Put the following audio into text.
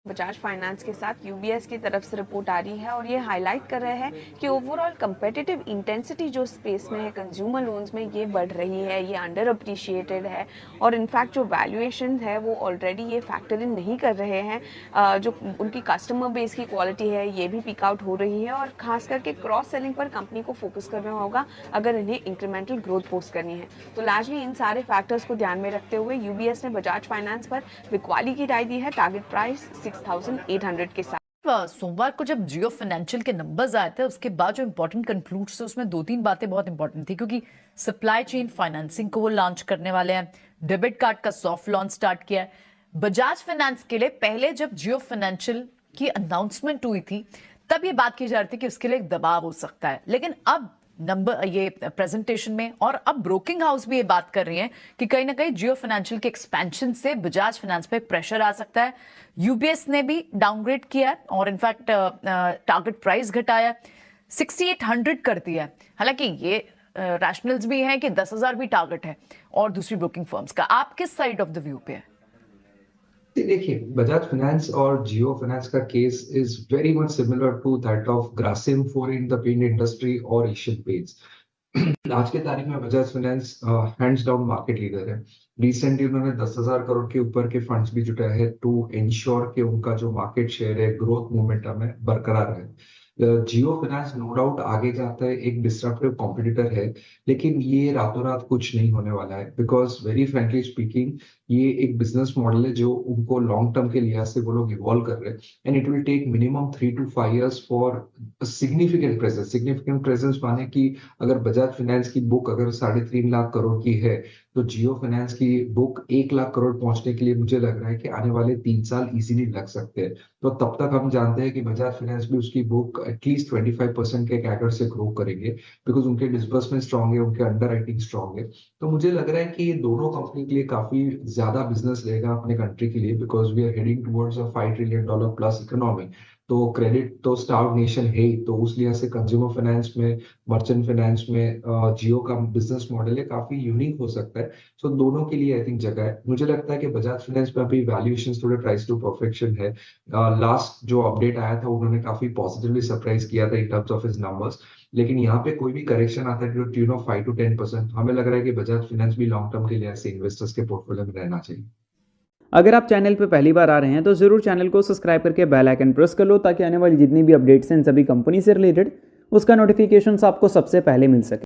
Bajaj finance के साथ UBS की तरफ से रिपोर्ट आ रही है और ये हाईलाइट कर रहे हैं कि ओवरऑल कंपेटिटिव इंटेंसिटी जो स्पेस में है कंज्यूमर लोन्स में ये बढ़ रही है, ये अंडर अप्रिशिएटेड है और इनफैक्ट जो वैल्यूएशन है वो ऑलरेडी ये फैक्टर इन नहीं कर रहे हैं। जो उनकी कस्टमर बेस की क्वालिटी है ये भी पिक आउट हो रही है और खास करके क्रॉस सेलिंग पर कंपनी को फोकस करना होगा अगर इन्हें इंक्रीमेंटल ग्रोथ पोस्ट करनी है। तो लार्जली इन सारे फैक्टर्स को ध्यान में रखते हुए यूबीएस ने बजाज फाइनेंस पर बिकवाली की राय दी है टारगेट प्राइस 6,800 के साथ। सोमवार को जब जियो फाइनेंशियल के नंबर्स आए थे उसके बाद जो इंपॉर्टेंट कंक्लूड्स थे उसमें 2-3 बातें बहुत इंपॉर्टेंट थी, क्योंकि सप्लाई चेन फाइनेंसिंग को वो लॉन्च करने वाले हैं, डेबिट कार्ड का सॉफ्ट लॉन्च स्टार्ट किया है। बजाज फाइनेंस के लिए पहले जब जियो फाइनेंशियल की अनाउंसमेंट हुई थी तब ये बात की जा रही थी कि उसके लिए एक दबाव हो सकता है, लेकिन अब नंबर ये प्रेजेंटेशन में और अब ब्रोकिंग हाउस भी ये बात कर रही है कि कहीं ना कहीं जियो फाइनेंशियल के एक्सपेंशन से बजाज फाइनेंस पे प्रेशर आ सकता है। यूबीएस ने भी डाउनग्रेड किया है और इनफैक्ट टारगेट प्राइस घटाया, 6800 कर दिया है। हालांकि ये रैशनल्स भी हैं कि 10,000 भी टारगेट है और दूसरी ब्रोकिंग फर्म्स का। आप किस साइड ऑफ द व्यू पे है? देखिए, बजाज फाइनेंस और जियो फाइनेंस का case is very much similar to that of Grasim for in the paint industry और एशियन पेंट्स। आज के तारीख में Bajaj Finance hands down market leader है। रिसेंटली उन्होंने 10,000 करोड़ के ऊपर के फंड्स भी जुटाए हैं टू इंश्योर कि उनका जो मार्केट शेयर है, ग्रोथ मोमेंटम है, बरकरार है। जियो फाइनेंस नो डाउट आगे जाता है, एक डिस्ट्रप्टिव कॉम्पिटिटर है, लेकिन ये रातों रात कुछ नहीं होने वाला है, बिकॉज वेरी फ्रेंकली स्पीकिंग ये एक बिजनेस मॉडल है जो उनको लॉन्ग टर्म के लिहाज से वो लोग इवॉल्व कर रहे हैं, and it will take minimum 3 to 5 years for significant presence माने कि अगर बजाज फाइनेंस की बुक अगर 3.5 लाख करोड़ की है तो जियो फाइनेंस की बुक 1 लाख करोड़ पहुंचने के लिए मुझे लग रहा है कि आने वाले 3 साल इजीली लग सकते हैं। तो तब तक हम जानते हैं कि बजाज फाइनेंस भी उसकी बुक एटलीस्ट 25% के कैगर से ग्रो करेंगे, बिकॉज उनके डिसबर्समेंट स्ट्रांग है, उनके अंडर राइटिंग स्ट्रांग है। तो मुझे लग रहा है कि ये दोनों कंपनी के लिए काफी ज्यादा बिजनेस रहेगा अपने कंट्री के लिए, because we are heading towards a $5 trillion plus economy. तो क्रेडिट तो स्टार्व नेशन है ही, तो उस लिहाज से कंज्यूमर फाइनेंस में, मर्चेंट फाइनेंस में जियो का बिजनेस मॉडल है काफी यूनिक हो सकता है। सो दोनों के लिए आई थिंक जगह है। मुझे लगता है कि बजाज फाइनेंस में अभी वैल्यूएशन थोड़े प्राइस टू परफेक्शन है। लास्ट जो अपडेट आया था उन्होंने काफी पॉजिटिवली सरप्राइज किया था in terms of his numbers, लेकिन यहाँ पे कोई भी करेक्शन आता है टू ट्यून ऑफ 5 to 10%, हमें लग रहा है कि बजाज फाइनेंस भी लॉन्ग टर्म के लिए ऐसे इन्वेस्टर्स के पोर्टफोलियो में रहना चाहिए। अगर आप चैनल पर पहली बार आ रहे हैं तो ज़रूर चैनल को सब्सक्राइब करके बेल आइकन प्रेस कर लो, ताकि आने वाली जितनी भी अपडेट्स हैं इन सभी कंपनी से रिलेटेड उसका नोटिफिकेशन आपको सबसे पहले मिल सके।